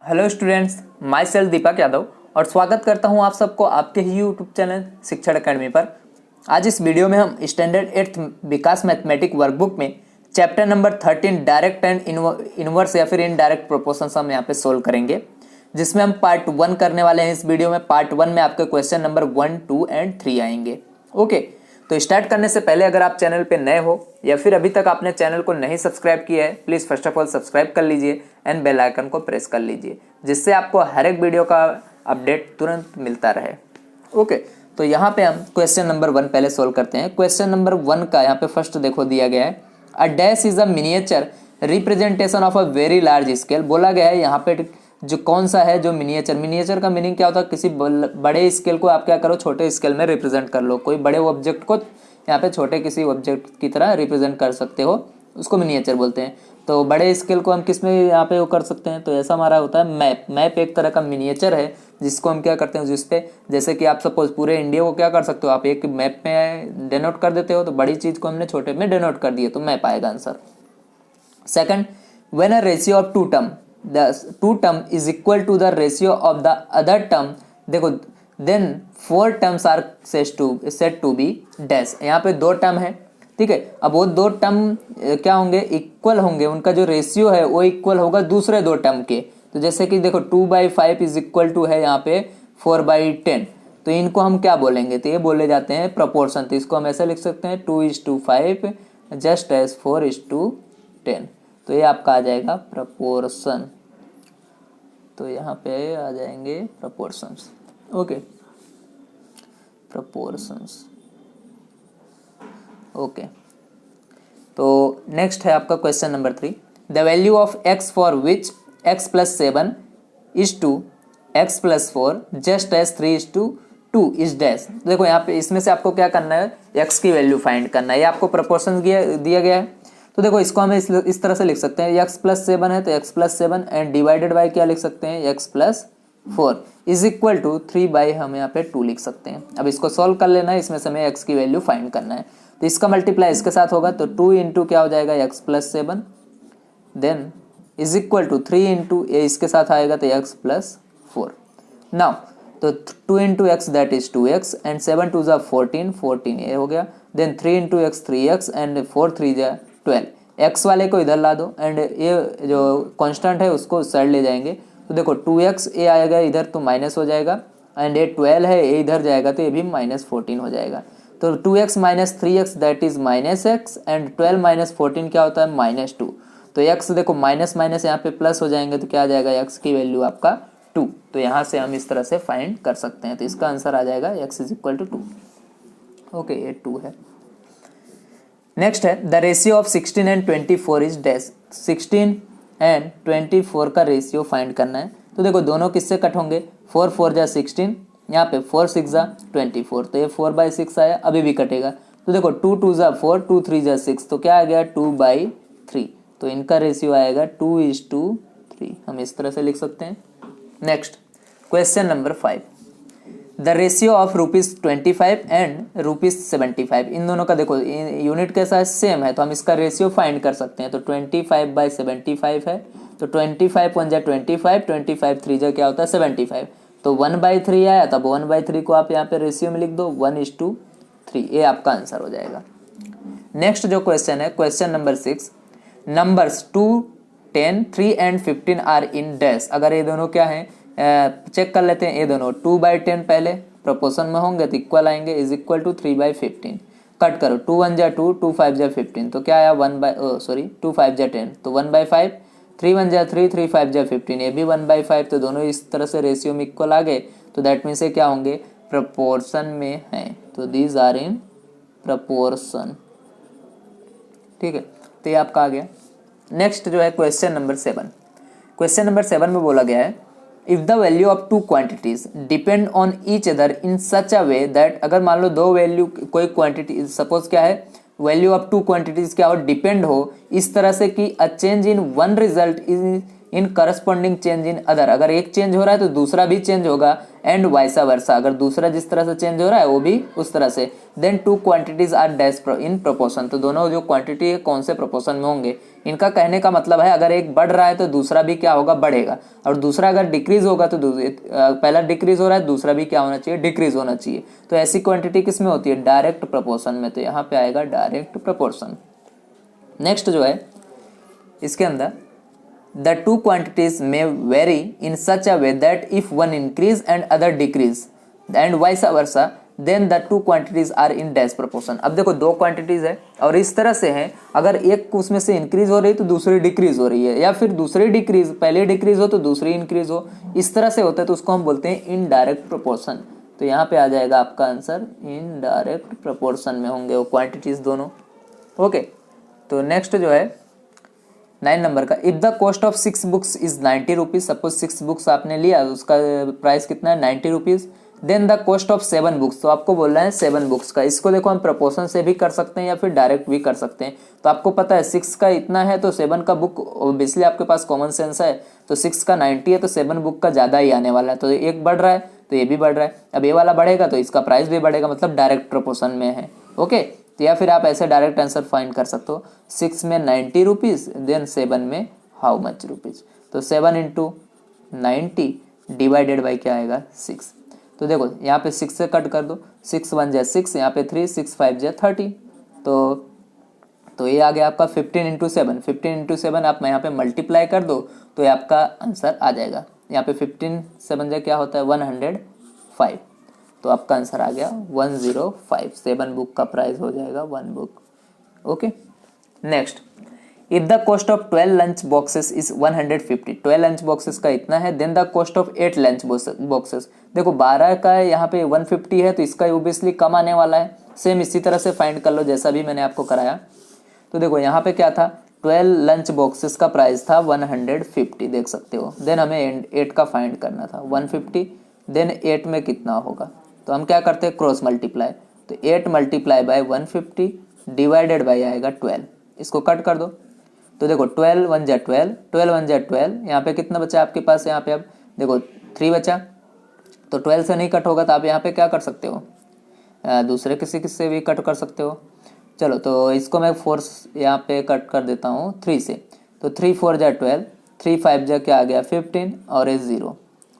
Hello students, my self Deepak Yadav और स्वागत करता हूं आप सबको आपके ही यूट्यूब चैनल शिक्षण अकेडमी पर। आज इस वीडियो में हम स्टैंडर्ड 8th विकास मैथमेटिक वर्कबुक में chapter number 13 direct and inverse या फिर इनडायरेक्ट प्रोपोर्शंस हम यहाँ पे सोल्व करेंगे, जिसमें हम पार्ट 1 करने वाले हैं। इस वीडियो में पार्ट 1 में आपके क्वेश्चन नंबर 1, 2 एंड 3 आएंगे। ओके, तो स्टार्ट करने से पहले अगर आप चैनल पे नए हो या फिर अभी तक आपने चैनल को नहीं सब्सक्राइब किया है, please first of all subscribe कर लीजिए एंड बेल आइकन को प्रेस कर लीजिए, जिससे आपको हर एक वीडियो का अपडेट तुरंत मिलता रहे। ओके, तो यहाँ पे हम क्वेश्चन नंबर 1 पहले सोल्व करते हैं। क्वेश्चन नंबर 1 का यहाँ पे फर्स्ट देखो दिया गया है, a dash is a miniature representation of a very large scale. बोला गया है यहाँ पे जो कौन सा है, जो मिनिएचर का मीनिंग क्या होता है, किसी बड़े स्केल को आप क्या करो, छोटे स्केल में रिप्रेजेंट कर लो। कोई बड़े ऑब्जेक्ट को यहाँ पे छोटे किसी ऑब्जेक्ट की तरह रिप्रेजेंट कर सकते हो, उसको मिनिएचर बोलते हैं। तो बड़े स्केल को हम किस में यहाँ पे वो कर सकते हैं, तो ऐसा हमारा होता है मैप एक तरह का मिनिएचर है, जिसको हम क्या करते हैं, जिसपे जैसे कि आप सपोज पूरे इंडिया को क्या कर सकते हो, आप एक मैप में डिनोट कर देते हो, तो बड़ी चीज़ को हमने छोटे में डिनोट कर दिए, तो मैप आएगा answer. Second, when a ratio of two term is equal to the ratio of the other term, देखो then 4 terms are set to be dash. यहाँ पे 2 टर्म है, ठीक है। अब वो 2 टर्म क्या होंगे, इक्वल होंगे, उनका जो रेशियो है वो इक्वल होगा दूसरे 2 टर्म के। तो जैसे कि देखो 2/5 इज इक्वल टू है यहाँ पे 4/10, तो इनको हम क्या बोलेंगे, तो ये बोले जाते हैं प्रोपोर्शन। तो इसको हम ऐसे लिख सकते हैं 2:5 जस्ट एज 4:10, तो ये आपका आ जाएगा प्रोपोर्शन। तो यहाँ पे आ जाएंगे प्रोपोर्शंस। Okay, proportions. ओके, तो नेक्स्ट है आपका question number 3, the value of x for which x + 7 इज two x + 4 just as 3:2 is dash. देखो यहाँ पे इसमें से आपको क्या करना है, x की वैल्यू फाइंड करना है। ये आपको प्रोपोर्शन दिया गया है, तो देखो इसको हम इस तरह से लिख सकते हैं, x + 7 है तो x + 7 एंड डिवाइडेड बाय क्या लिख सकते हैं, x + 4 इज इक्वल टू 3 हम यहाँ पे 2 लिख सकते हैं। अब इसको सॉल्व कर लेना है, इसमें से हमें x की वैल्यू फाइंड करना है। तो इसका मल्टीप्लाई इसके साथ होगा, तो 2 इंटू क्या हो जाएगा, x + 7 then is equal to 3 into ये इसके साथ आएगा तो x + 4। नाउ तो 2 into x that is 2x and 7 2 ज़ा 14 ये हो गया, then 3 into x 3x and 4 3 ज़ा 12। x वाले को इधर ला दो एंड ये जो कांस्टेंट है उसको साइड ले जाएंगे, तो देखो 2x ये आएगा इधर तो माइनस हो जाएगा, एंड ये 12 है ये इधर जाएगा तो ये भी -14 हो जाएगा। तो 2x - 3x that is -x and 12 - 14 क्या होता है, -2। तो x देखो माइनस माइनस यहाँ पे प्लस हो जाएंगे, तो क्या आ जाएगा, x की वैल्यू आपका 2। तो यहाँ से हम इस तरह से फाइंड कर सकते हैं। तो इसका आंसर आ जाएगा x = 2। ओके, ये 2 है। नेक्स्ट है the ratio of 16 and 24 is dash. 16 and 24 का रेशियो फाइंड करना है। तो देखो दोनों किससे कट होंगे, 4 4 जा 16, यहाँ पे 4 6 जा 24, तो ये 4/6 आया, अभी भी कटेगा। तो देखो 2 2 जा 4 2 3 जा 6, तो क्या आ गया 2/3। तो इनका रेशियो आएगा 2:3, हम इस तरह से लिख सकते हैं। Next question number 5, the ratio of ₹25 and ₹75, इन दोनों का देखो यूनिट कैसा है, सेम है, तो हम इसका रेशियो फाइंड कर सकते हैं। तो 25/75 है, तो 25 1 जा 25, 25 3 जा क्या होता है 75, तो 1/3 आया, तब 1/3 को आप यहाँ पे रेशियो में लिख दो 1:3, ये आपका आंसर हो जाएगा। नेक्स्ट जो क्वेश्चन है question number 6, numbers 2 10 3 and 15 are in dash. अगर ये दोनों क्या है चेक कर लेते हैं, ये दोनों 2/10 पहले प्रोपोर्शन में होंगे तो इक्वल आएंगे, इज इक्वल टू 3/15। कट करो 2 1 जा 2 2 5 जा 15, तो क्या आया 2 5 जा 10, तो 1/5, 3 1 जा 3 3 5 जा 15, ये भी 1/5। तो दोनों इस तरह से रेशियो में इक्वल आ गए, तो दैट मीन्स ये क्या होंगे, प्रोपोर्शन में है। तो दीज आर इन प्रोपोर्शन, ठीक है, तो ये आपका आ गया। नेक्स्ट जो है क्वेश्चन नंबर 7, क्वेश्चन नंबर 7 में बोला गया है, if the value of 2 quantities depend on each other in such a way that, अगर मान लो 2 वैल्यू कोई क्वांटिटी, सपोज क्या है, वैल्यू ऑफ 2 क्वांटिटीज क्या हो, डिपेंड हो इस तरह से कि a change in one result in corresponding change in other, अगर एक चेंज हो रहा है तो दूसरा भी चेंज होगा, एंड वाइसा वर्सा, अगर दूसरा जिस तरह से चेंज हो रहा है वो भी उस तरह से, then two quantities are dash in proportion, तो दोनों जो क्वांटिटी है कौन से प्रोपोर्शन में होंगे। इनका कहने का मतलब है अगर एक बढ़ रहा है तो दूसरा भी क्या होगा, बढ़ेगा, और दूसरा अगर डिक्रीज होगा तो पहला डिक्रीज हो रहा है, दूसरा भी क्या होना चाहिए, डिक्रीज होना चाहिए। तो ऐसी क्वांटिटी किस में होती है, डायरेक्ट प्रोपोर्शन में, तो यहाँ पे आएगा डायरेक्ट प्रोपोर्शन। नेक्स्ट जो है इसके अंदर, द टू क्वांटिटीज में vary in such a way that if one increase and other decrease and vice versa then the two quantities are in dash proportion. अब देखो दो क्वांटिटीज है और इस तरह से है, अगर एक उसमें से इंक्रीज हो रही है तो दूसरी डिक्रीज हो रही है, या फिर दूसरी डिक्रीज पहले डिक्रीज हो तो दूसरी इंक्रीज हो, इस तरह से होता है तो उसको हम बोलते हैं इनडायरेक्ट प्रोपोर्शन। तो यहाँ पे आ जाएगा आपका आंसर, इनडायरेक्ट प्रोपोर्शन में होंगे वो क्वांटिटीज दोनों। ओके, तो नेक्स्ट जो है 9 नंबर का, if the cost of 6 books is 90 rupees, suppose 6 books आपने लिया उसका प्राइस कितना है 90 rupees, then the cost of 7 books, तो आपको बोलना है 7 बुक्स का। इसको देखो हम प्रोपोर्शन से भी कर सकते हैं या फिर डायरेक्ट भी कर सकते हैं। तो आपको पता है 6 का इतना है तो 7 का बुक ऑब्वियसली आपके पास कॉमन सेंस है, तो 6 का 90 है तो 7 बुक का ज़्यादा ही आने वाला है, तो एक बढ़ रहा है तो ये भी बढ़ रहा है, अब ये वाला बढ़ेगा तो इसका प्राइस भी बढ़ेगा, मतलब डायरेक्ट प्रोपोर्शन में है। ओके, तो या फिर आप ऐसे डायरेक्ट आंसर फाइंड कर सकते हो, 6 में 90 रुपीज़ देन 7 में हाउ मच रुपीज़, तो 7 इंटू 90 डिवाइडेड बाई क्या आएगा 6। तो देखो यहाँ पे 6 से कट कर दो, 6 1 जा 6, यहाँ पे 3, 6 5 जा 30, तो ये आ गया आपका 15 इंटू 7, 15 इंटू 7 आप यहाँ पे मल्टीप्लाई कर दो तो ये आपका आंसर आ जाएगा। यहाँ पे 15 7 जा क्या होता है 105, तो आपका आंसर आ गया 105। 7 बुक का प्राइस हो जाएगा 1 book. Okay, next, if the cost of 12 lunch boxes is 150, 12 lunch boxes का इतना है, then the cost of 8 lunch boxes, देखो 12 का यहाँ पे 150 है तो इसका ओबियसली कम आने वाला है। सेम इसी तरह से फाइंड कर लो जैसा भी मैंने आपको कराया। तो देखो यहाँ पे क्या था, 12 लंच बॉक्सेस का प्राइस था 150, देख सकते हो, देन हमें 8 का फाइंड करना था 150, देन 8 में कितना होगा, तो हम क्या करते हैं क्रॉस मल्टीप्लाई, तो 8 मल्टीप्लाई बाय 150 डिवाइडेड बाय आएगा 12, इसको कट कर दो, तो देखो 12 1 जा 12, 12 1 जा 12, यहाँ पे कितना बचा आपके पास, यहाँ पे अब देखो 3 बचा, तो 12 से नहीं कट होगा तो आप यहाँ पे क्या कर सकते हो, दूसरे किसी से भी कट कर सकते हो। चलो तो इसको मैं 4 यहाँ पे कट कर देता हूँ 3 से, तो 3 4 जा 12, 3 5 जा क्या आ गया 15 और ये 0।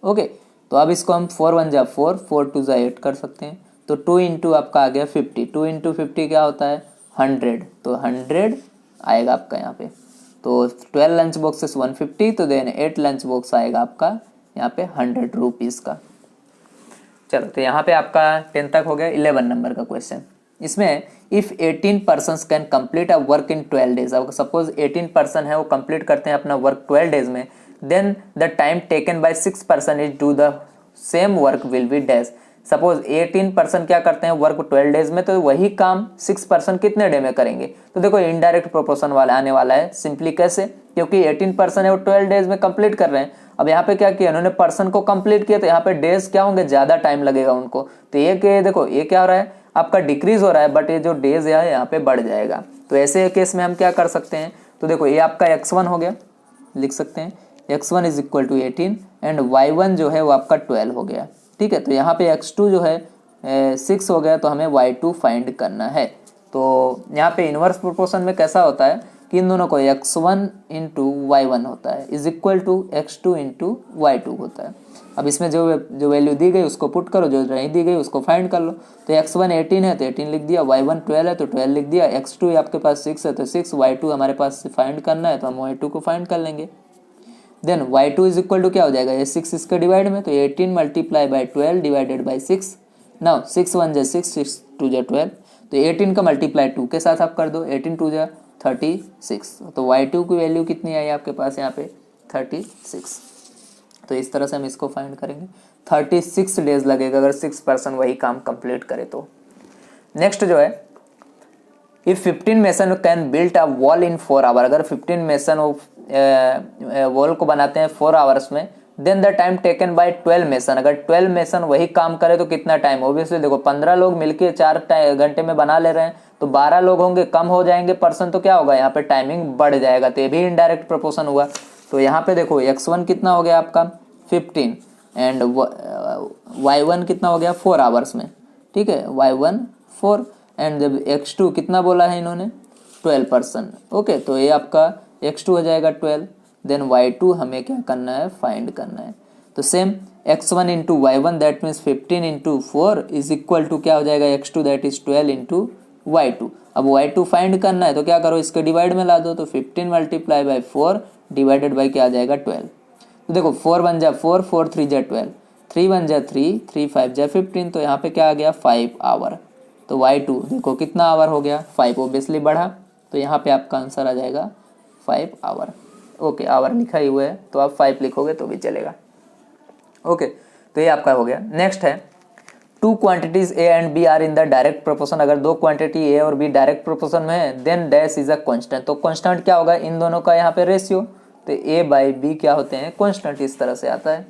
ओके, तो अब इसको हम 4 1 जा 4, 4 2 जा 8 कर सकते हैं, तो 2 इंटू आपका आ गया 50, 2 इंटू 50 क्या होता है 100, तो 100 आएगा आपका यहाँ पे। तो 12 लंच बॉक्सेस 150, तो देन 8 लंच बॉक्स आएगा आपका यहाँ पे 100 रुपीज़ का। चलो तो यहाँ पे आपका 10 तक हो गया। 11 नंबर का क्वेश्चन, इसमें if 18 person can complete a work in 12 days, अब सपोज 18 पर्सन है वो कंप्लीट करते हैं अपना वर्क 12 डेज में, then the time taken by 6 person is do the same work will be dash. Suppose 18 person क्या करते हैं वर्क 12 डेज में, तो वही काम 6 पर्सन कितने डे में करेंगे, तो देखो इनडायरेक्ट प्रोपोर्शन वाला आने वाला है। सिंपली कैसे, क्योंकि 18 पर्सन है वो 12 डेज में कंप्लीट कर रहे हैं, अब यहाँ पे क्या किया उन्होंने पर्सन को कंप्लीट किया, तो यहाँ पे डेज क्या होंगे, ज़्यादा टाइम लगेगा उनको, तो ये देखो ये क्या हो रहा है आपका डिक्रीज हो रहा है, बट ये जो डेज है यहाँ पे बढ़ जाएगा। तो ऐसे केस में हम क्या कर सकते हैं, तो देखो ये आपका x1 हो गया, लिख सकते हैं x1 is equal to 18 and y1 जो है वो आपका 12 हो गया। ठीक है, तो यहाँ पे x2 जो है 6 हो गया, तो हमें y2 फाइंड करना है। तो यहाँ पे इनवर्स प्रोपोर्शन में कैसा होता है कि इन दोनों को x1 इंटू y1 होता है is equal to x2 into y2 होता है। अब इसमें जो वैल्यू दी गई उसको पुट करो, जो नहीं दी गई उसको फाइंड कर लो। तो x1 18 है तो 18 लिख दिया, y1 12 है तो 12 लिख दिया, x2 आपके पास 6 है तो 6, y2 हमारे पास फाइंड करना है तो हम y2 को फाइंड कर लेंगे। Then y2 is equal to क्या हो जाएगा, ये 6 इसके डिवाइड में, तो 18 multiply by 12 divided by 6। Now 6 1 जा 6, 6 2 जा 12, तो 18 का मल्टीप्लाई 2 के साथ आप कर दो, 18 2 जा 36, तो y2 की वैल्यू कितनी आई आपके पास यहाँ पे 36। तो इस तरह से हम इसको फाइंड करेंगे। 36 डेज लगेगा अगर 6 पर्सन वही काम कंप्लीट करे तो। नेक्स्ट जो है, if 15 mason can build a wall in 4 hour, अगर 15 मेसन वॉल को बनाते हैं 4 आवर्स में, then the time taken by 12 mason, अगर 12 मेसन वही काम करे तो कितना टाइम, ओब्वियसली देखो 15 लोग मिलके 4 घंटे में बना ले रहे हैं, तो 12 लोग होंगे, कम हो जाएंगे पर्सन, तो क्या होगा यहाँ पे टाइमिंग बढ़ जाएगा, तो ये भी इनडायरेक्ट प्रोपोर्शन हुआ। तो यहाँ पे देखो x1 कितना हो गया आपका 15 एंड y1 कितना हो गया 4 आवर्स में, ठीक है, y1 4 एंड जब x2 कितना बोला है इन्होंने 12%, ओके, तो ये आपका x2 हो जाएगा 12, देन y2 हमें क्या करना है फाइंड करना है। तो same x1 into y1 that means 15 into 4 is equal to क्या हो जाएगा x2 that is 12 into y2। अब y2 फाइंड करना है तो क्या करो इसके डिवाइड में ला दो, तो 15 मल्टीप्लाई बाई 4 डिवाइडेड बाई क्या आ जाएगा 12। तो देखो 4 1 जा 4, 4 3 जा 12, 3 1 जा 3, 3 5 जा 15, तो यहाँ पे क्या आ गया 5 आवर। तो y2 देखो कितना आवर हो गया 5, ऑब्वियसली बढ़ा, तो यहाँ पे आपका आंसर आ जाएगा 5 आवर। ओके, आवर लिखा ही हुआ है तो आप 5 लिखोगे तो भी चलेगा। ओके, तो ये आपका हो गया। नेक्स्ट है two quantities A and B are in the direct proportion. अगर दो क्वांटिटी ए और बी डायरेक्ट प्रोपोर्शन में है then dash is a constant. तो कांस्टेंट क्या होगा इन दोनों का यहाँ पे रेशियो, तो ए बाई बी क्या होते हैं कांस्टेंट, इस तरह से आता है।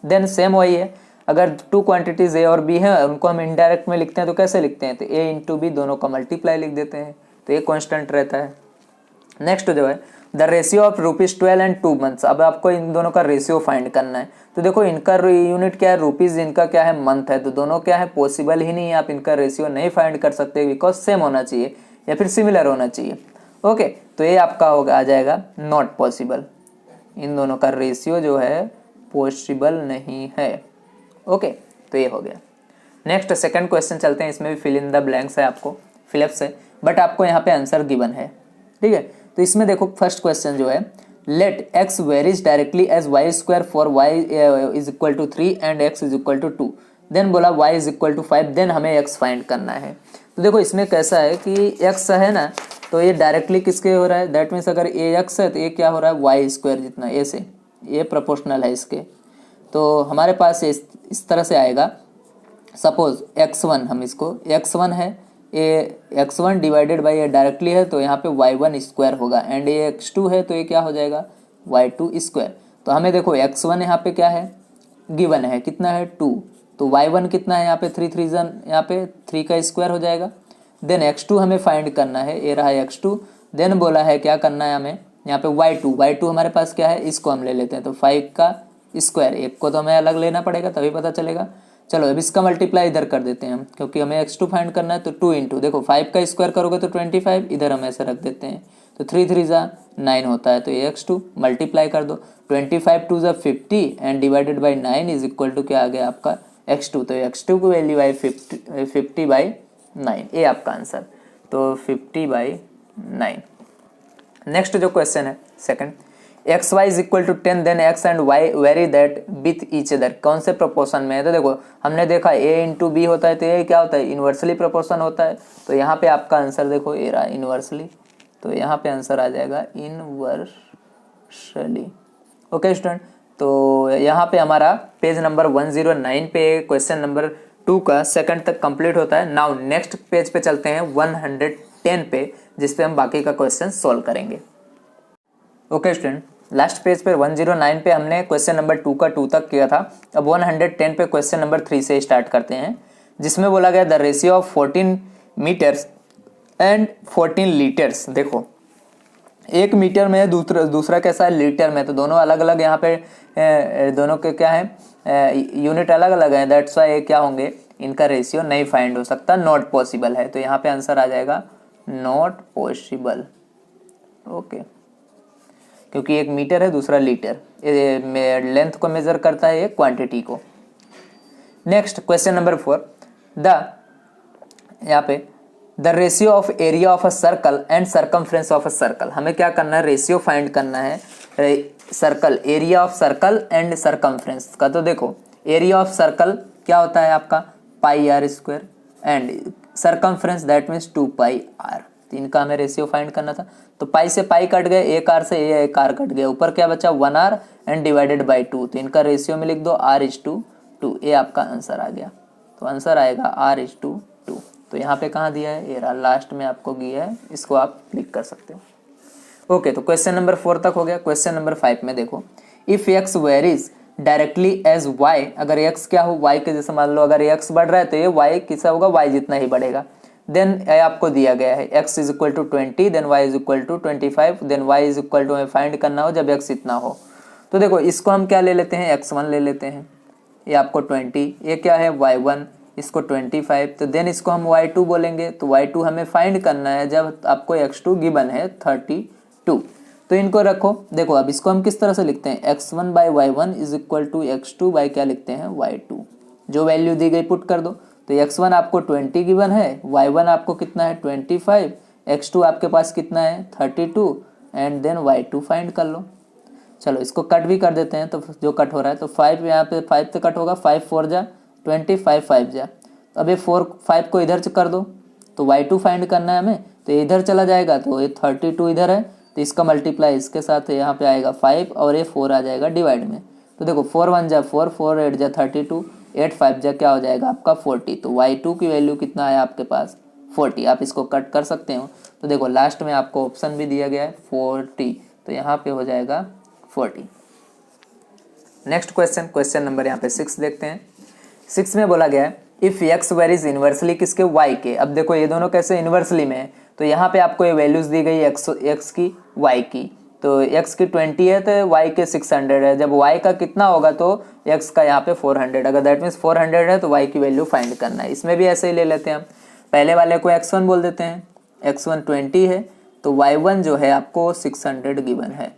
देन सेम वही है, अगर टू क्वांटिटीज ए और बी हैं उनको हम इनडायरेक्ट में लिखते हैं तो कैसे लिखते हैं, तो ए इंटू बी दोनों का मल्टीप्लाई लिख देते हैं, तो ये कांस्टेंट रहता है। नेक्स्ट जो है the ratio of ₹12 and 2 months. अब आपको इन दोनों का रेशियो फाइंड करना है, तो देखो इनका यूनिट क्या है रुपीज़, इनका क्या है मंथ है, तो दोनों क्या है पॉसिबल ही नहीं है, आप इनका रेशियो नहीं फाइंड कर सकते बिकॉज सेम होना चाहिए या फिर सिमिलर होना चाहिए। ओके, तो ये आपका होगा आ जाएगा नॉट पॉसिबल, इन दोनों का रेशियो जो है पॉसिबल नहीं है। ओके, तो ये हो गया। नेक्स्ट सेकंड क्वेश्चन चलते हैं, इसमें भी फिल इन द ब्लैंक्स है, आपको फिलअप्स है, बट आपको यहाँ पे आंसर गिवन है, ठीक है। तो इसमें देखो फर्स्ट क्वेश्चन जो है let x varies directly as y square for y is equal to 3 and x is equal to 2, then बोला y is equal to 5, then हमें x फाइंड करना है। तो देखो इसमें कैसा है कि x है ना, तो ये डायरेक्टली किसके हो रहा है, दैट मीन्स अगर ए x है तो ये क्या हो रहा है वाई स्क्वायर जितना, ए से ये प्रोपोर्शनल है इसके, तो हमारे पास इस तरह से आएगा। सपोज x1 हम इसको x1 है, ये x1 डिवाइडेड बाई ये डायरेक्टली है तो यहाँ पे y1 स्क्वायर होगा, एंड ये x2 है तो ये क्या हो जाएगा y2 स्क्वायर। तो हमें देखो x1 यहाँ पे क्या है गिवन है, कितना है 2, तो y1 कितना है यहाँ पे 3 3 यहाँ पे 3 का स्क्वायर हो जाएगा। देन x2 हमें फाइंड करना है, ये रहा x2, देन बोला है क्या करना है हमें यहाँ पे y2 हमारे पास क्या है, इसको हम ले लेते हैं, तो 5 का स्क्वायर, एक को तो हमें अलग लेना पड़ेगा तभी पता चलेगा। चलो अब इसका मल्टीप्लाई इधर कर देते हैं हम, क्योंकि हमें x2 फाइंड करना है, तो 2 इंटू देखो 5 का स्क्वायर करोगे तो 25, इधर हम ऐसे रख देते हैं, तो 3 3 जा 9 होता है, तो ये x2 मल्टीप्लाई कर दो, 25 2 जा 50 and divided by 9 is equal to क्या आ गया आपका x2, तो x2 की वैल्यू आई 50/9, ये आपका आंसर, तो 50/9। नेक्स्ट जो क्वेश्चन है second, x y is equal to 10 then x and y vary that with each other, कौन से प्रोपोर्शन में है, तो देखो हमने देखा ए इंटू बी होता है, तो ये क्या होता है इन्वर्सली प्रोपोर्शन होता है, तो यहाँ पे आपका आंसर देखो ए रहा इन्वर्सली, तो यहाँ पे आंसर आ जाएगा इनवर्सली। ओके स्टूडेंट, तो यहाँ पे हमारा पेज नंबर 109 पे क्वेश्चन नंबर 2 का सेकंड तक कंप्लीट होता है। नाउ नेक्स्ट पेज पे चलते हैं 110 पे, जिसपे हम बाकी का क्वेश्चन सॉल्व करेंगे। ओके स्टूडेंट, लास्ट पेज पे 109 पे हमने क्वेश्चन नंबर 2 का 2 तक किया था। अब 110 पे क्वेश्चन नंबर 3 से स्टार्ट करते हैं, जिसमें बोला गया the ratio of 14 metres and 14 litres. देखो एक मीटर में दूसरा कैसा है लीटर में, तो दोनों अलग अलग यहाँ पे दोनों के क्या है यूनिट अलग अलग है, दैट्स वाई क्या होंगे इनका रेशियो नहीं फाइंड हो सकता, नॉट पॉसिबल है, तो यहाँ पे आंसर आ जाएगा नॉट पॉसिबल। ओके, क्योंकि एक मीटर है दूसरा लीटर, लेंथ को मेजर करता है ये क्वांटिटी को। नेक्स्ट क्वेश्चन नंबर 4, यहाँ पे the ratio of area of a circle and circumference of a circle. हमें क्या करना है रेशियो फाइंड करना है circle, area of circle and circumference का। तो देखो एरिया ऑफ सर्कल क्या होता है आपका πr² and circumference that means 2πr, इनका हमें रेशियो फाइंड करना था। तो पाई से पाई कट गए, एक आर से एक आर कट गया, ऊपर क्या बचा 1r एंड डिवाइडेड बाई 2, तो इनका रेशियो में लिख दो r/2, ये आपका आंसर आ गया। तो आंसर आएगा r/2। तो यहाँ पे कहाँ दिया है, ये रहा लास्ट में आपको दिया है, इसको आप क्लिक कर सकते हो। ओके, तो क्वेश्चन नंबर 4 तक हो गया। क्वेश्चन नंबर 5 में देखो if x varies directly as y, अगर x क्या हो y के जैसे मान लो, अगर x बढ़ रहा है तो ये y किसा होगा y जितना ही बढ़ेगा। देन आपको दिया गया है x is equal to 20, then y is equal to 25, then y is equal to हमें फाइंड करना हो जब x इतना हो। तो देखो इसको हम क्या ले लेते हैं x1 ले लेते हैं, ये आपको 20, ये क्या है y1, इसको 25, तो देन इसको हम y2 बोलेंगे। तो y2 हमें फाइंड करना है जब आपको x2 गिवन है 32। तो इनको रखो, देखो अब इसको हम किस तरह से लिखते हैं, x1 by y1 is equal to x2 by क्या लिखते हैं, y2। जो वैल्यू दी गई पुट कर दो। तो x1 आपको 20 गिवन है, y1 आपको कितना है 25, x2 आपके पास कितना है 32 एंड देन y2 फाइंड कर लो। चलो इसको कट भी कर देते हैं, तो जो कट हो रहा है तो 5 यहाँ पे 5 से कट होगा, 5 4 जा 25, 5 जा, तो अब ये 5 को इधर से कर दो, तो y2 फाइंड करना है हमें, तो ये इधर चला जाएगा, तो ये 32 इधर है, तो इसका मल्टीप्लाई इसके साथ है, यहाँ पे आएगा 5 और ये 4 आ जाएगा डिवाइड में। तो देखो 4 1 जा 4, 4 8 जा 32, 8 5 जा क्या हो जाएगा आपका 40। तो y2 की वैल्यू कितना है आपके पास 40। आप इसको कट कर सकते हो। तो देखो लास्ट में आपको ऑप्शन भी दिया गया है 40, तो यहाँ पे हो जाएगा 40। नेक्स्ट क्वेश्चन, क्वेश्चन नंबर यहाँ पे 6 देखते हैं। 6 में बोला गया है इफ x वेरीज इन्वर्सली किसके, y के। अब देखो ये दोनों कैसे इन्वर्सली में है, तो यहाँ पे आपको ये वैल्यूज दी गई x की y की। तो x की 20 है तो y के 600 है। जब y का कितना होगा तो x का यहाँ पे 400, अगर दैट मीन्स 400 है तो y की वैल्यू फाइंड करना है। इसमें भी ऐसे ही ले लेते हैं हम, पहले वाले को x1 बोल देते हैं, x1 20 है तो y1 जो है आपको 600 गिवन है।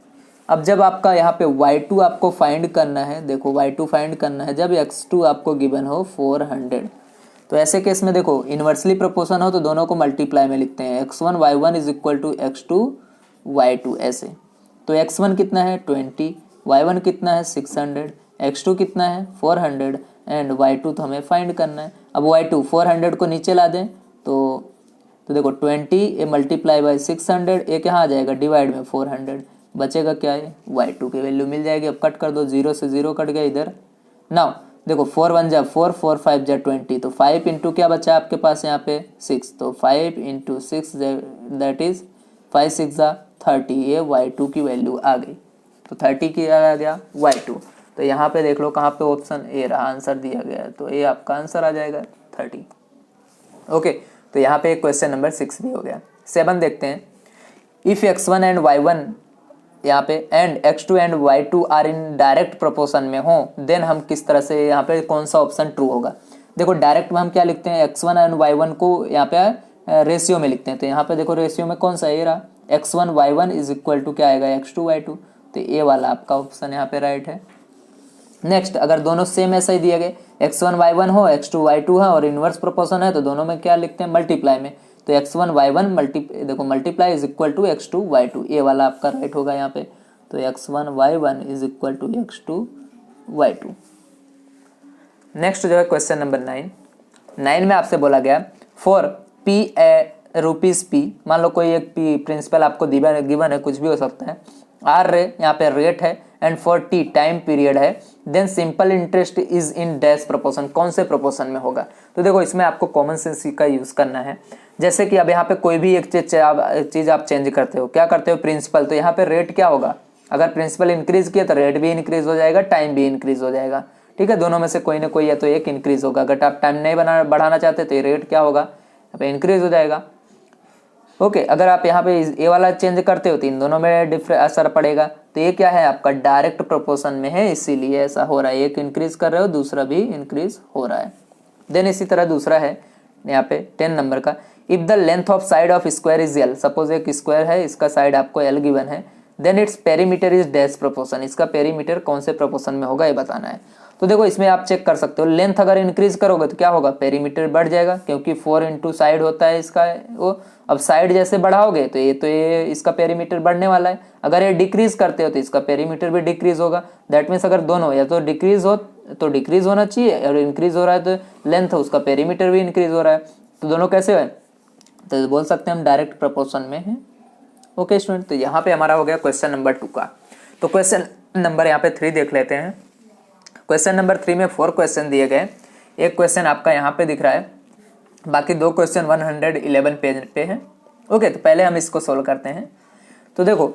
अब जब आपका यहाँ पे y2 आपको फाइंड करना है, देखो y2 फाइंड करना है जब x2 आपको गिवन हो 400। तो ऐसे केस में देखो इन्वर्सली प्रोपोर्शन हो तो दोनों को मल्टीप्लाई में लिखते हैं, x1 y1 is equal to x2 y2 ऐसे। तो x1 कितना है 20, y1 कितना है 600, x2 कितना है 400 एंड y2 तो हमें फाइंड करना है। अब y2 400 को नीचे ला दें तो देखो 20 ये मल्टीप्लाई बाई 600, ये क्या आ जाएगा डिवाइड में 400, बचेगा क्या है y2 की वैल्यू मिल जाएगी। अब कट कर दो, 0 से 0 कट गया इधर। नाउ देखो 4 1 जा 4, 4 5 जा 20, तो 5 इंटू क्या बचा आपके पास यहाँ पे 6, तो 5 इंटू 6 दैट इज 5 6 जा 30, ये y2 की वैल्यू आ गई। तो 30 की आ गया y2। तो यहाँ पे देख लो कहाँ पे ऑप्शन ए रहा, आंसर दिया गया है, तो ये आपका आंसर आ जाएगा 30। ओके, तो यहाँ पे क्वेश्चन नंबर 6 भी हो गया। 7 देखते हैं, इफ x1 एंड y1 यहाँ पे and x2 and y2 are in direct proportion में हो, देन हम किस तरह से यहाँ पे कौन सा ऑप्शन ट्रू होगा। देखो डायरेक्ट में हम क्या लिखते हैं, x1 एंड y1 को यहाँ पे रेशियो में लिखते हैं। तो यहाँ पे देखो रेशियो में कौन सा ये रहा, x1 y1 is equal to क्या आएगा x2 y2, तो ये वाला आपका ऑप्शन यहाँ पे राइट है। नेक्स्ट, अगर दोनों सेम ऐसा ही दिए गए, x1 y1 हो x2 y2 है और इनवर्स प्रोपोर्शन है, तो दोनों में क्या लिखते हैं मल्टीप्लाई में। तो x1 y1 देखो multiply is equal to x2 y2, ये वाला आपका राइट होगा यहाँ पे। तो x1 y1 is equal to x2 y2। Next जो है क्वेश्चन नंबर 9 में आपसे बोला गया फॉर p रुपीज p, मान लो कोई एक p प्रिंसिपल आपको गिवन है, कुछ भी हो सकता है, आर यहाँ पे रेट है and for T time period है, then simple interest is in dash proportion, कौन से प्रोपोर्शन में होगा। तो देखो इसमें आपको कॉमन सेंस का यूज करना है। जैसे कि अब यहाँ पे कोई भी एक चीज आप चेंज करते हो, क्या करते हो प्रिंसिपल, तो यहाँ पे रेट क्या होगा, अगर प्रिंसिपल इंक्रीज किया तो रेट भी इंक्रीज हो जाएगा, टाइम भी इंक्रीज हो जाएगा। ठीक है, दोनों में से कोई ना कोई या तो एक इंक्रीज होगा। अगर आप टाइम नहीं बढ़ाना चाहते तो ये रेट क्या होगा, यहाँ पे इंक्रीज हो जाएगा। ओके, अगर आप यहाँ पे ये वाला चेंज करते हो तो इन दोनों में डिफरेंट असर पड़ेगा। तो ये क्या है आपका डायरेक्ट प्रोपोर्शन में है, इसीलिए ऐसा हो रहा है, एक इंक्रीज कर रहे हो दूसरा भी इंक्रीज हो रहा है। देन इसी तरह दूसरा है यहाँ पे 10 नंबर का, if the length of side of square is L, suppose एक स्क्वायर है, इसका साइड आपको एल गिवन है, then its perimeter is dash proportion, इसका पेरीमीटर कौन से प्रोपोर्शन में होगा ये बताना है। तो देखो इसमें आप चेक कर सकते हो, लेंथ अगर इंक्रीज करोगे तो क्या होगा, पेरीमीटर बढ़ जाएगा, क्योंकि 4 इंटू साइड होता है इसका वो। अब साइड जैसे बढ़ाओगे तो ये इसका पेरीमीटर बढ़ने वाला है। अगर ये डिक्रीज करते हो तो इसका पेरीमीटर भी डिक्रीज होगा। दैट मीन्स अगर दोनों या तो डिक्रीज हो तो डिक्रीज होना चाहिए, और इंक्रीज हो रहा है तो लेंथ उसका पेरीमीटर भी इंक्रीज हो रहा है। तो दोनों कैसे है, तो बोल सकते हैं हम डायरेक्ट प्रोपोर्शन में है। ओके स्टूडेंट, तो यहाँ पे हमारा हो गया क्वेश्चन नंबर 2 का। तो क्वेश्चन नंबर यहाँ पे 3 देख लेते हैं। क्वेश्चन नंबर 3 में 4 क्वेश्चन दिए गए, एक क्वेश्चन आपका यहाँ पे दिख रहा है, बाकी 2 क्वेश्चन 111 पेज पे है। ओके, तो पहले हम इसको सोल्व करते हैं। तो देखो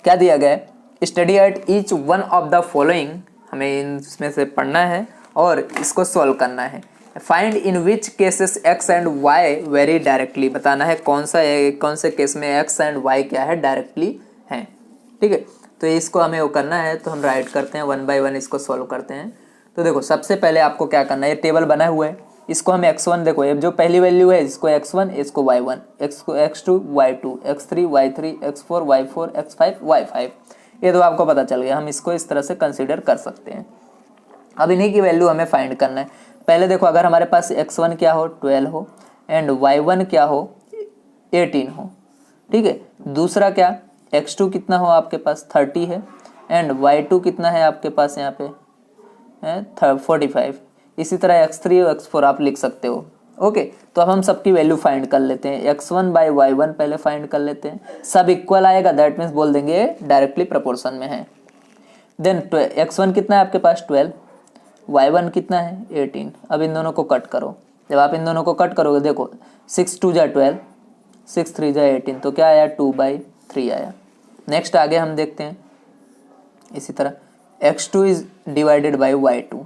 क्या दिया गया है, study at each one of the following, हमें इसमें से पढ़ना है और इसको सोल्व करना है। Find in which cases x and y vary directly, बताना है कौन से केस में एक्स एंड वाई क्या है डायरेक्टली है। ठीक है, तो इसको हमें वो करना है, तो हम राइट करते हैं 1 बाय 1 इसको सॉल्व करते हैं। तो देखो सबसे पहले आपको क्या करना है, ये टेबल बना हुआ है, इसको हम x1 देखो, ये जो पहली वैल्यू है इसको x1, इसको y1, इसको x2 y2, x3 y3, x4 y4, x5 y5। ये तो आपको पता चल गया, हम इसको इस तरह से कंसीडर कर सकते हैं। अब इन्हीं की वैल्यू हमें फाइंड करना है। पहले देखो अगर हमारे पास x1 क्या हो 12 हो एंड y1 क्या हो 18 हो, ठीक है। दूसरा क्या x2 कितना हो आपके पास 30 है एंड y2 कितना है आपके पास यहाँ पे 45। इसी तरह x3 और x4 आप लिख सकते हो। ओके, तो अब हम सबकी वैल्यू फाइंड कर लेते हैं। x1 बाई y1 पहले फाइंड कर लेते हैं, सब इक्वल आएगा, दैट मीन्स बोल देंगे डायरेक्टली प्रोपोर्शन में है। देन x1 कितना है आपके पास 12, y1 कितना है 18। अब इन दोनों को कट करो, जब आप इन दोनों को कट करोगे देखो 6 2 जा 12, 6 3 जा 18, तो क्या आया 2/3 आया। नेक्स्ट आगे हम देखते हैं इसी तरह x2 is divided by y2,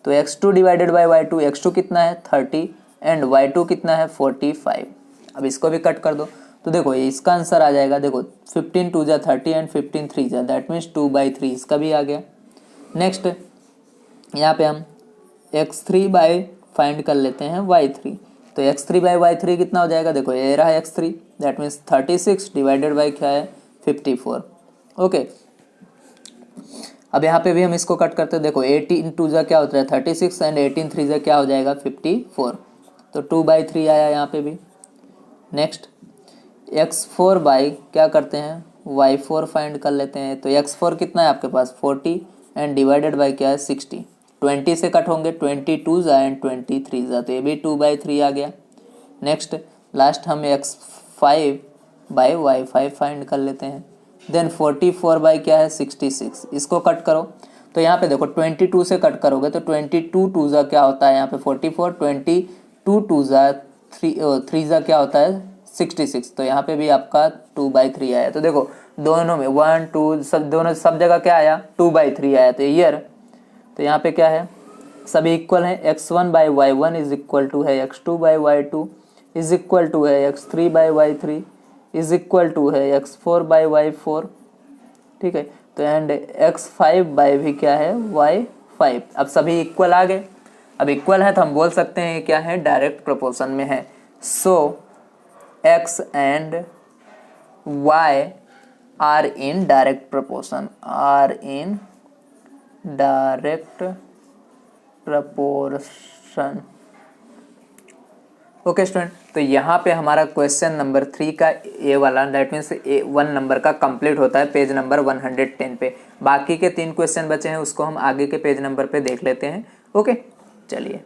तो x2 divided by y2, x2 कितना है 30 एंड y2 कितना है 45। अब इसको भी कट कर दो, तो देखो इसका आंसर आ जाएगा, देखो 15 2 जा 30 एंड 15 3 जा, दैट मीन्स 2/3, इसका भी आ गया। नेक्स्ट यहाँ पे हम x3 बाई फाइंड कर लेते हैं y3, तो x3 बाई y3 कितना हो जाएगा, देखो ये रहा x3, that means 36 divided by क्या है 54। ओके, अब यहाँ पे भी हम इसको कट करते हैं, देखो 18 2 जा क्या होता है 36 एंड 18 3 जा क्या हो जाएगा 54, तो 2/3 आया यहाँ पे भी। नेक्स्ट x4 बाई क्या करते हैं y4 फाइंड कर लेते हैं, तो x4 कितना है आपके पास 40 एंड डिवाइडेड बाई क्या है 60, 20 से कट होंगे 22 जा एंड 23 जा, तो ये भी 2/3 आ गया। नेक्स्ट लास्ट हम x5 बाई y5 फाइंड कर लेते हैं, देन 44 बाई क्या है 66, इसको कट करो, तो यहाँ पे देखो 22 से कट करोगे तो 22 2 जा क्या होता है यहाँ पे 44, 22 2 जा 3 जा क्या होता है 66, तो यहाँ पे भी आपका 2/3 आया। तो देखो दोनों में 1 2 सब दोनों सब जगह क्या आया 2/3 आया, तो ईयर, तो यहाँ पे क्या है सभी इक्वल है, x1 by y1 is equal to है x2 by y2 is equal to है x3 by y3 is equal to है x4 बाई y4, ठीक है। तो एंड x5 बाई भी क्या है y5। अब सभी इक्वल आ गए, अब इक्वल है तो हम बोल सकते हैं क्या है डायरेक्ट प्रोपोर्शन में है। So x and y are in direct proportion, are in direct proportion. Okay student, तो यहाँ पे हमारा क्वेश्चन नंबर 3 का ए वाला दैट मीन्स A1 नंबर का कंप्लीट होता है पेज नंबर 110 पे। बाकी के 3 क्वेश्चन बचे हैं उसको हम आगे के पेज नंबर पे देख लेते हैं। ओके चलिए।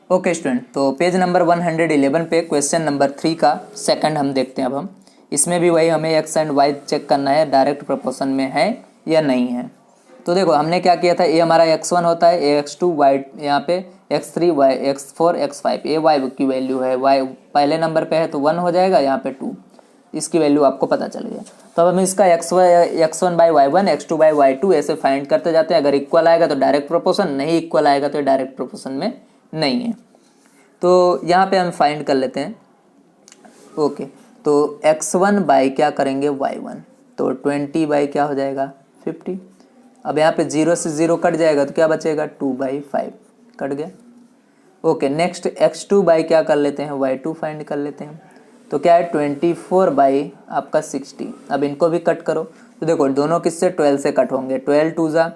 ओके स्टूडेंट, तो पेज नंबर 111 पे क्वेश्चन नंबर 3 का सेकंड हम देखते हैं। अब हम इसमें भी वही हमें एक्स एंड वाई चेक करना है डायरेक्ट प्रोपोर्शन में है या नहीं है। तो देखो हमने क्या किया था, ए हमारा x1 होता है, ए x2 y यहाँ पे x3 y x4 x5, ए y की वैल्यू है, y पहले नंबर पे है तो 1 हो जाएगा, यहाँ पे 2, इसकी वैल्यू आपको पता चल गया। तो अब हम इसका x1 by y1 x2 by y2 ऐसे फाइंड करते जाते हैं। अगर इक्वल आएगा तो डायरेक्ट प्रोपोर्शन, नहीं इक्वल आएगा तो डायरेक्ट प्रोपोर्शन में नहीं है। तो यहाँ पे हम फाइंड कर लेते हैं। ओके, तो x1 बाई क्या करेंगे y1, तो 20 बाई क्या हो जाएगा 50। अब यहाँ पे 0 से 0 कट जाएगा तो क्या बचेगा 2/5 कट गया। ओके, नेक्स्ट x2 बाई क्या कर लेते हैं y2 फाइंड कर लेते हैं, तो क्या है 24 बाई आपका 60। अब इनको भी कट करो, तो देखो दोनों किससे 12 से कट होंगे, 12 2 जा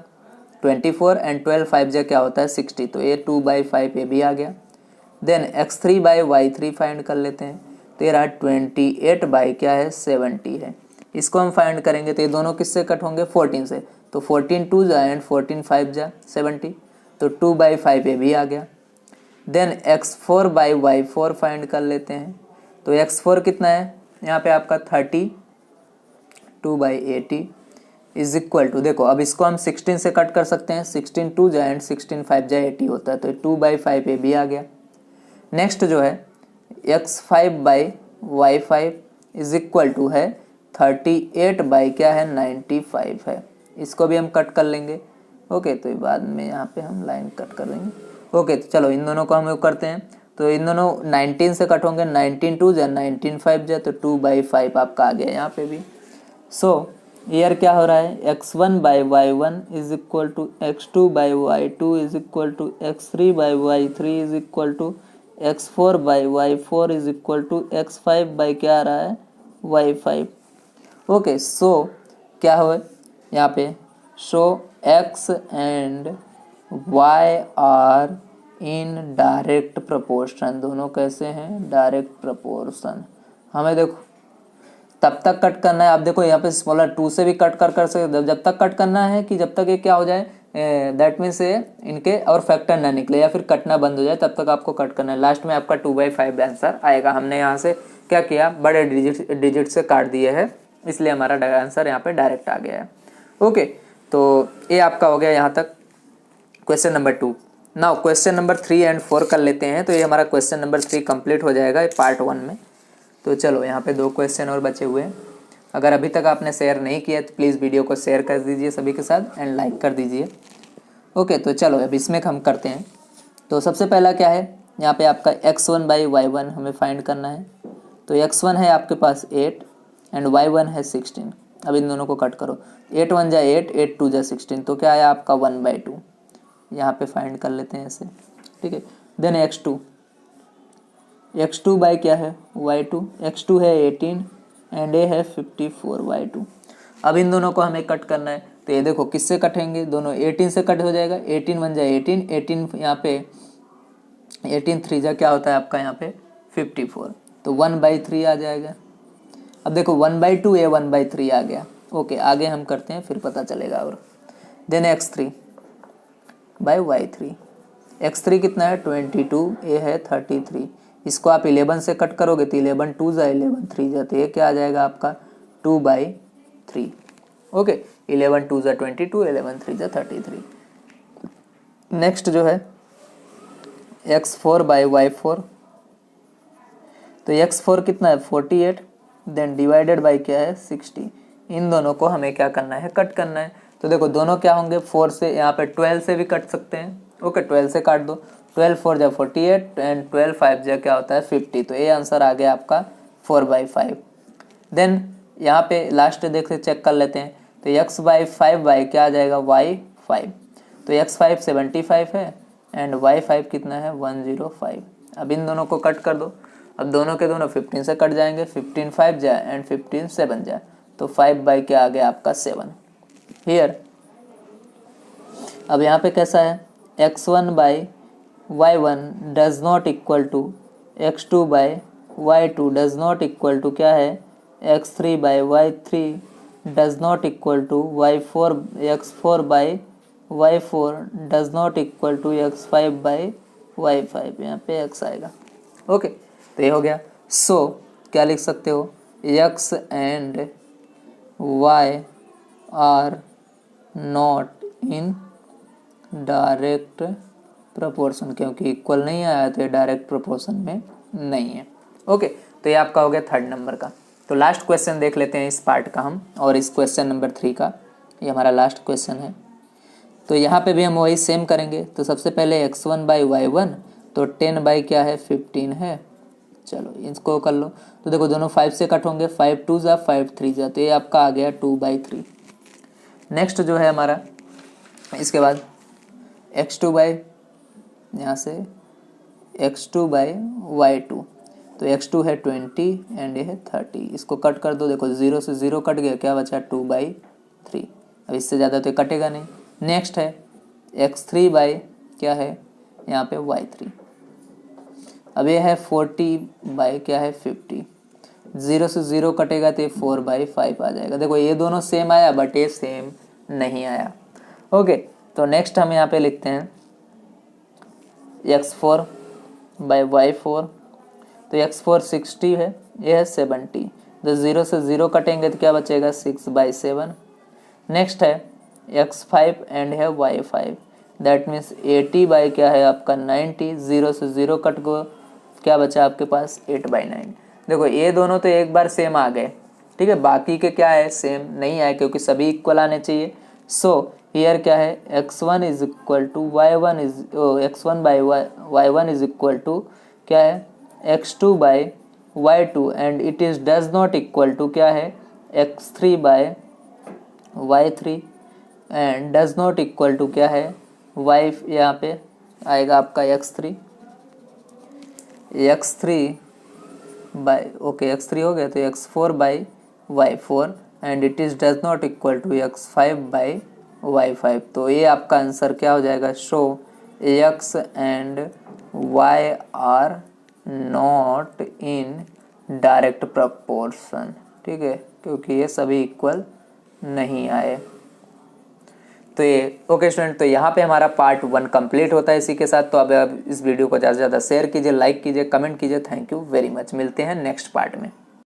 24 एंड 12 5 जा क्या होता है 60, तो ये 2/5 ये भी आ गया। Then x3 by y3 find कर लेते हैं, तो ये रहा 28 बाई क्या है 70 है। इसको हम फाइंड करेंगे तो ये दोनों किससे कट होंगे 14 से, तो 14 2 जा एंड 14 5 जा 70, तो 2/5 ये भी आ गया। Then x4 by y4 find कर लेते हैं, तो x4 कितना है यहाँ पे आपका 32/80 इज इक्वल टू, देखो अब इसको हम 16 से कट कर सकते हैं, 16 2 जा एंड 16 5 जा 80 होता है, तो 2/5 ये भी आ गया। नेक्स्ट जो है x5 by y5 is equal to है 38 बाई क्या है 95 है। इसको भी हम कट कर लेंगे। ओके, तो बाद में यहाँ पे हम लाइन कट कर देंगे। ओके, तो चलो इन दोनों को हम करते हैं, तो इन दोनों 19 से कट होंगे, 19 2 जा 19 5 जा, तो 2/5 आपका आ गया यहाँ पे भी। सो ईयर क्या हो रहा है, x1 by y one is equal to x2 by y two is equal to x3 by y three is equal to x4 by y four is equal to x5 by क्या आ रहा है, y5। Okay, सो क्या हो यहाँ पे, show x and y are in direct proportion, दोनों कैसे हैं, डायरेक्ट प्रोपोर्शन। हमें देखो तब तक कट करना है, आप देखो यहाँ पे स्मॉलर 2 से भी कट कर सकते, जब तक कट करना है कि जब तक ये क्या हो जाए, दैट मीन्स इनके और फैक्टर ना निकले या फिर कटना बंद हो जाए, तब तक आपको कट करना है। लास्ट में आपका 2/5 आंसर आएगा। हमने यहाँ से क्या किया, बड़े डिजिट से काट दिए है, इसलिए हमारा आंसर यहाँ पे डायरेक्ट आ गया है। ओके, तो ये आपका हो गया यहाँ तक question number 2। Now question number 3 and 4 कर लेते हैं, तो ये हमारा क्वेश्चन नंबर 3 कंप्लीट हो जाएगा पार्ट 1 में। तो चलो यहाँ पे 2 क्वेश्चन और बचे हुए हैं। अगर अभी तक आपने शेयर नहीं किया तो प्लीज़ वीडियो को शेयर कर दीजिए सभी के साथ एंड लाइक कर दीजिए। ओके, तो चलो अब इसमें हम करते हैं। तो सबसे पहला क्या है, यहाँ पे आपका x1 बाई y1 हमें फाइंड करना है। तो x1 है आपके पास 8 एंड y1 है 16। अब इन दोनों को कट करो, 8 1 जा 8, 8 2 जा 16, तो क्या आया आपका 1/2। यहाँ पे फाइंड कर लेते हैं ऐसे, ठीक है। देन x2 बाई क्या है, y2, x2 है 18 एंड ए है 54 y2। अब इन दोनों को हमें कट करना है, तो ये देखो किससे कटेंगे, दोनों 18 से कट हो जाएगा, 18 1 जा 18, 18 यहाँ पे 18 3 जा क्या होता है आपका यहाँ पे 54, तो 1/3 आ जाएगा। अब देखो 1/2 ए 1/3 आ गया। ओके, आगे हम करते हैं फिर पता चलेगा। और then x3 by y3, x3 कितना है 22, ए है 33, इसको आप 11 से कट करोगे तो 11 2 जा 11 3 जा, तो ये क्या आ जाएगा आपका 2/3। ओके, 11 2 जा 22, 11 3 जा 33। नेक्स्ट जो है x4 बाई y4, तो x4 कितना है 48, देन डिवाइडेड बाई क्या है 60। इन दोनों को हमें क्या करना है, कट करना है। तो देखो दोनों क्या होंगे, 4 से यहाँ पे 12 से भी कट सकते हैं। ओके, 12 से काट दो, 12 4 जा 48 एंड 12 5 जा क्या होता है 50, तो ये आंसर आ गया आपका 4/5। देन यहाँ पे लास्ट देख से चेक कर लेते हैं, तो x/5 बाई क्या आ जाएगा y5, तो x5 75 है एंड y5 कितना है 105। अब इन दोनों को कट कर दो, अब दोनों के दोनों 15 से कट जाएंगे, 15 5 जाए एंड 15 7 जाए, तो 5 बाई क्या आ गया आपका 7 हियर। अब यहाँ पे कैसा है, x1 by y1 does not equal to x2 by y2 does not equal to क्या है x3 by y3 does not equal to x4 by y4 does not equal to x5 by y5, यहाँ पे x आएगा। Okay, तो ये हो गया। सो क्या लिख सकते हो, x and y are not in direct proportion, क्योंकि इक्वल नहीं आया तो ये डायरेक्ट प्रोपोर्शन में नहीं है। ओके, तो ये आपका हो गया 3rd नंबर का। तो लास्ट क्वेश्चन देख लेते हैं इस पार्ट का हम, और इस क्वेश्चन नंबर 3 का, ये हमारा लास्ट क्वेश्चन है। तो यहाँ पे भी हम वही सेम करेंगे। तो सबसे पहले x1 बाई y1, तो 10 बाई क्या है 15 है। चलो इसको कर लो, तो देखो दोनों 5 से कट होंगे, 5 2 जा 5 3 जा, तो ये आपका आ गया 2/3। नेक्स्ट जो है हमारा, इसके बाद x2 बाई यहाँ से x2 बाई y2, तो x2 है 20 एंड ये है 30, इसको कट कर दो, देखो 0 से 0 कट गया, क्या बचा 2/3। अब इससे ज़्यादा तो कटेगा नहीं। नेक्स्ट है x3 बाई क्या है यहाँ पे y3, अब ये है 40 बाई क्या है 50, 0 से 0 कटेगा तो ये 4/5 आ जाएगा। देखो ये दोनों सेम आया बट ये सेम नहीं आया। ओके, तो नेक्स्ट हम यहाँ पे लिखते हैं x4 बाई y4, तो x4 60 है, ये है 70, तो 0 से 0 कटेंगे तो क्या बचेगा 6/7। नेक्स्ट है x5 एंड है y5, दैट मीन्स 80 बाई क्या है आपका 90, 0 से 0 कट गो, क्या बचा आपके पास 8/9। देखो ये दोनों तो एक बार सेम आ गए, ठीक है, बाकी के क्या है सेम नहीं आए, क्योंकि सभी इक्वल आने चाहिए। सो हियर क्या है x1 is equal to y1 is x1 by y1 is equal to क्या है x2 by y2 and it is does not equal to क्या है x3 by y3 and does not equal to क्या है y, यहाँ पे आएगा आपका x3 बाई, ओके x3 हो गया तो x4 by y4 and it is does not equal to x5 by y5। तो ये आपका आंसर क्या हो जाएगा, show x and y are not in direct proportion, ठीक है, क्योंकि ये सभी इक्वल नहीं आए। तो ये ओके स्टूडेंट, तो यहाँ पे हमारा पार्ट 1 कंप्लीट होता है इसी के साथ। तो अब इस वीडियो को ज़्यादा से ज़्यादा शेयर कीजिए, लाइक कीजिए, कमेंट कीजिए। थैंक यू वेरी मच, मिलते हैं नेक्स्ट पार्ट में।